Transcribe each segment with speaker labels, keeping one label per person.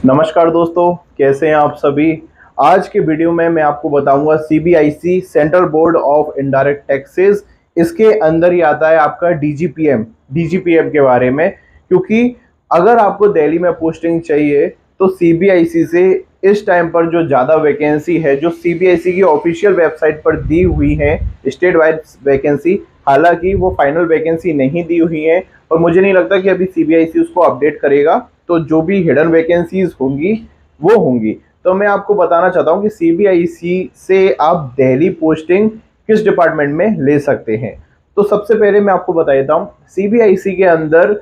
Speaker 1: नमस्कार दोस्तों, कैसे हैं आप सभी। आज के वीडियो में मैं आपको बताऊंगा CBIC central board of indirect taxes, इसके अंदर ही आता है आपका डीजीपीएम के बारे में। क्योंकि अगर आपको दिल्ली में पोस्टिंग चाहिए तो सीबीआईसी से इस टाइम पर जो ज़्यादा वैकेंसी है, जो सीबीआईसी की ऑफिशियल वेबसाइट पर दी हुई है स्टेट वाइड वैकेंसी, हालांकि वो फाइनल वैकेंसी नहीं दी हुई है और मुझे नहीं लगता कि अभी सीबीआईसी उसको अपडेट करेगा। तो जो भी हिडन वैकेंसीज होंगी वो होंगी। तो मैं आपको बताना चाहता हूँ कि सीबीआईसी से आप दिल्ली पोस्टिंग किस डिपार्टमेंट में ले सकते हैं। तो सबसे पहले मैं आपको बता देता हूँ, सीबीआईसी के अंदर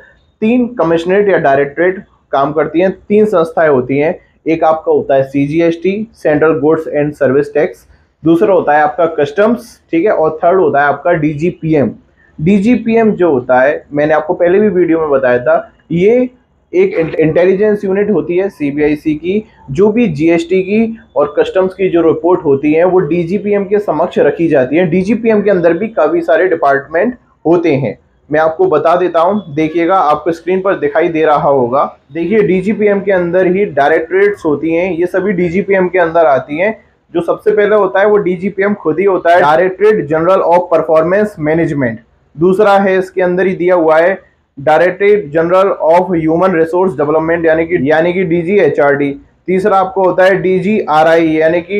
Speaker 1: 3 कमिश्नरेट या डायरेक्टरेट काम करती हैं, 3 संस्थाएं होती हैं। एक आपका होता है CGST, central goods and service tax, दूसरा होता है आपका कस्टम्स, ठीक है, और थर्ड होता है आपका डीजीपीएम। डीजीपीएम जो होता है, मैंने आपको पहले भी वीडियो में बताया था, ये एक इंटेलिजेंस यूनिट होती है सीबीआईसी की। जो भी जीएसटी की और कस्टम्स की जो रिपोर्ट होती है वो डीजीपीएम के समक्ष रखी जाती है। डीजीपीएम के अंदर भी काफी सारे डिपार्टमेंट होते हैं, मैं आपको बता देता हूं, देखिएगा आपको स्क्रीन पर दिखाई दे रहा होगा। देखिए डीजीपीएम के अंदर ही डायरेक्टरेट्स होती हैं, ये सभी डीजीपीएम के अंदर आती हैं। जो सबसे पहले होता है वो डीजीपीएम खुद ही होता है, directorate general of performance management. दूसरा है इसके अंदर ही दिया हुआ है directorate general of human resource development यानी कि डीजीएचआरडी। तीसरा आपको होता है डीजीआरआई यानी कि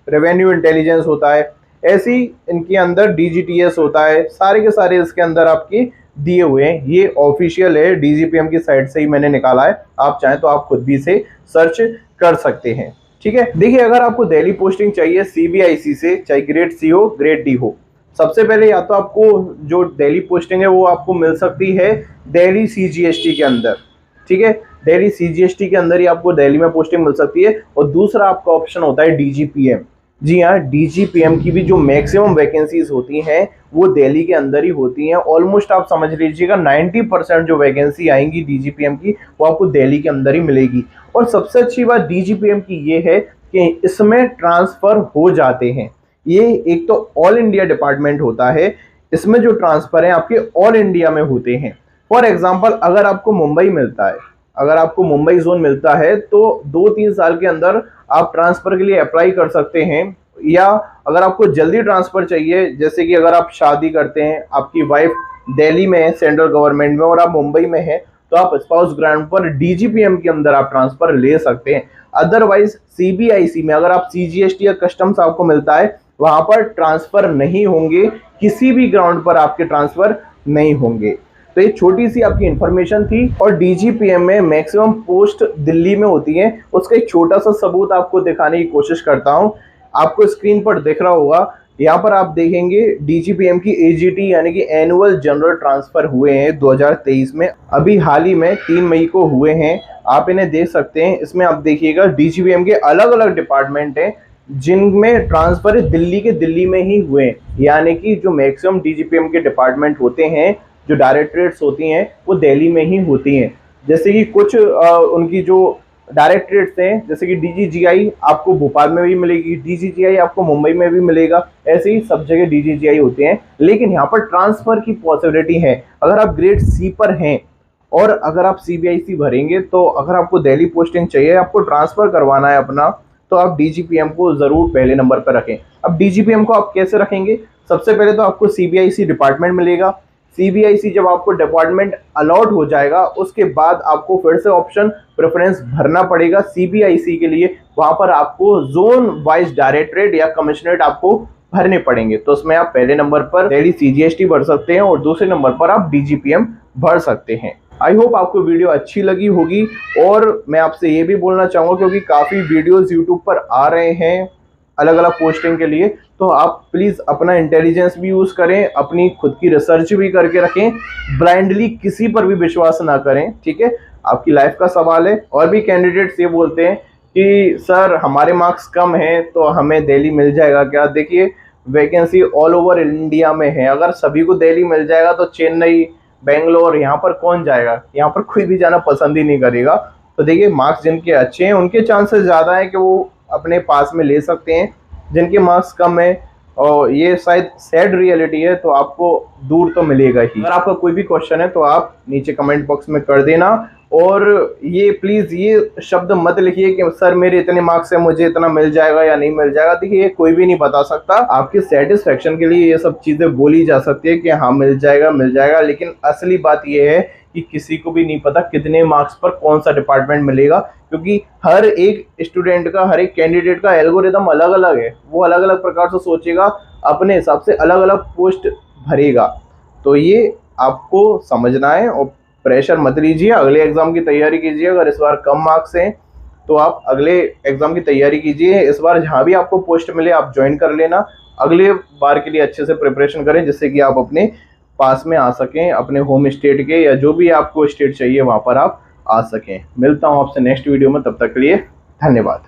Speaker 1: रेवेन्यू इंटेलिजेंस होता है। ऐसी इनके अंदर डीजीटीएस होता है। सारे के सारे इसके अंदर आपके दिए हुए हैं। ये ऑफिशियल है, डीजीपीएम की साइट से ही मैंने निकाला है, आप चाहें तो आप खुद भी से सर्च कर सकते हैं। ठीक है, देखिए अगर आपको दिल्ली पोस्टिंग चाहिए सीबीआईसी से, चाहे ग्रेड सी हो ग्रेड डी हो, सबसे पहले या तो आपको जो दिल्ली पोस्टिंग है वो आपको मिल सकती है दिल्ली सीजीएसटी के अंदर। ठीक है, दिल्ली सीजीएसटी के अंदर ही आपको दिल्ली में पोस्टिंग मिल सकती है। और दूसरा आपका ऑप्शन होता है डीजीपीएम। जी हाँ, डीजीपीएम की भी जो मैक्सिमम वैकेंसीज होती हैं वो दिल्ली के अंदर ही होती हैं। ऑलमोस्ट आप समझ लीजिएगा 90% जो वैकेंसी आएंगी डीजीपीएम की वो आपको दिल्ली के अंदर ही मिलेगी। और सबसे अच्छी बात डीजीपीएम की ये है कि इसमें ट्रांसफर हो जाते हैं। ये एक तो ऑल इंडिया डिपार्टमेंट होता है, इसमें जो ट्रांसफर है आपके ऑल इंडिया में होते हैं। फॉर एग्जांपल अगर आपको मुंबई मिलता है, अगर आपको मुंबई जोन मिलता है तो 2-3 साल के अंदर आप ट्रांसफर के लिए अप्लाई कर सकते हैं। या अगर आपको जल्दी ट्रांसफर चाहिए, जैसे कि अगर आप शादी करते हैं, आपकी वाइफ दिल्ली में है सेंट्रल गवर्नमेंट में और आप मुंबई में है, तो आप स्पाउस ग्रांट पर डीजीपीएम के अंदर आप ट्रांसफर ले सकते हैं। अदरवाइज सीबीआईसी में अगर आप सीजीएसटी या कस्टम्स आपको मिलता है वहां पर ट्रांसफर नहीं होंगे, किसी भी ग्राउंड पर आपके ट्रांसफर नहीं होंगे। तो ये छोटी सी आपकी इंफॉर्मेशन थी। और डीजीपीएम में मैक्सिमम पोस्ट दिल्ली में होती है, उसका एक छोटा सा सबूत आपको दिखाने की कोशिश करता हूं। आपको स्क्रीन पर दिख रहा होगा, यहाँ पर आप देखेंगे डीजीपीएम की एजीटी यानी कि एनुअल जनरल ट्रांसफर हुए हैं 2023 में, अभी हाल ही में 3 मई को हुए हैं। आप इन्हें देख सकते हैं। इसमें आप देखिएगा डीजीपीएम के अलग अलग डिपार्टमेंट हैं जिनमें ट्रांसफर दिल्ली में ही हुए, यानी कि जो मैक्सिमम डीजीपीएम के डिपार्टमेंट होते हैं, जो डायरेक्टरेट्स होती हैं वो दिल्ली में ही होती हैं। जैसे कि कुछ उनकी जो डायरेक्टरेट्स हैं, जैसे कि डीजीजीआई आपको भोपाल में भी मिलेगी, डीजीजीआई आपको मुंबई में भी मिलेगा, ऐसे ही सब जगह डीजीजीआई होते हैं। लेकिन यहाँ पर ट्रांसफर की पॉसिबिलिटी है। अगर आप ग्रेड सी पर हैं और अगर आप सीबीआईसी भरेंगे, तो अगर आपको दिल्ली पोस्टिंग चाहिए, आपको ट्रांसफर करवाना है अपना, तो आप डीजीपीएम को जरूर पहले नंबर पर रखें। अब डीजीपीएम को आप कैसे रखेंगे? सबसे पहले तो आपको सीबीआईसी डिपार्टमेंट मिलेगा। सीबीआईसी जब आपको डिपार्टमेंट अलॉट हो जाएगा उसके बाद आपको फिर से ऑप्शन प्रेफरेंस भरना पड़ेगा सीबीआईसी के लिए। वहां पर आपको जोन वाइज डायरेक्टरेट या कमिश्नरेट आपको भरने पड़ेंगे। तो उसमें आप पहले नंबर पर दिल्ली सीजीएसटी भर सकते हैं और दूसरे नंबर पर आप डीजीपीएम भर सकते हैं। आई होप आपको वीडियो अच्छी लगी होगी। और मैं आपसे ये भी बोलना चाहूँगा, क्योंकि काफ़ी वीडियोस यूट्यूब पर आ रहे हैं अलग अलग पोस्टिंग के लिए, तो आप प्लीज़ अपना इंटेलिजेंस भी यूज़ करें, अपनी खुद की रिसर्च भी करके रखें, ब्लाइंडली किसी पर भी विश्वास ना करें। ठीक है, आपकी लाइफ का सवाल है। और भी कैंडिडेट्स ये बोलते हैं कि सर हमारे मार्क्स कम हैं तो हमें दिल्ली मिल जाएगा क्या? देखिए वैकेंसी ऑल ओवर इंडिया में है। अगर सभी को दिल्ली मिल जाएगा तो चेन्नई, बेंगलोर, यहाँ पर कौन जाएगा? यहाँ पर कोई भी जाना पसंद ही नहीं करेगा। तो देखिए मार्क्स जिनके अच्छे हैं उनके चांसेस ज़्यादा हैं कि वो अपने पास में ले सकते हैं। जिनके मार्क्स कम है, और ये शायद सैड रियलिटी है, तो आपको दूर तो मिलेगा ही। अगर आपका कोई भी क्वेश्चन है तो आप नीचे कमेंट बॉक्स में कर देना। और ये प्लीज़ ये शब्द मत लिखिए कि सर मेरे इतने मार्क्स है, मुझे इतना मिल जाएगा या नहीं मिल जाएगा। देखिए ये कोई भी नहीं बता सकता। आपके सेटिस्फेक्शन के लिए ये सब चीज़ें बोली जा सकती है कि हाँ मिल जाएगा, लेकिन असली बात ये है कि किसी को भी नहीं पता कितने मार्क्स पर कौन सा डिपार्टमेंट मिलेगा, क्योंकि हर एक स्टूडेंट का, हर एक कैंडिडेट का एल्गोरिदम अलग अलग है। वो अलग अलग प्रकार से सोचेगा, अपने हिसाब से अलग अलग पोस्ट भरेगा। तो ये आपको समझना है और प्रेशर मत लीजिए, अगले एग्जाम की तैयारी कीजिए। अगर इस बार कम मार्क्स हैं तो आप अगले एग्जाम की तैयारी कीजिए। इस बार जहाँ भी आपको पोस्ट मिले आप ज्वाइन कर लेना। अगले बार के लिए अच्छे से प्रिपरेशन करें, जिससे कि आप अपने पास में आ सकें, अपने होम स्टेट के या जो भी आपको स्टेट चाहिए वहाँ पर आप आ सकें। मिलता हूँ आपसे नेक्स्ट वीडियो में, तब तक के लिए धन्यवाद।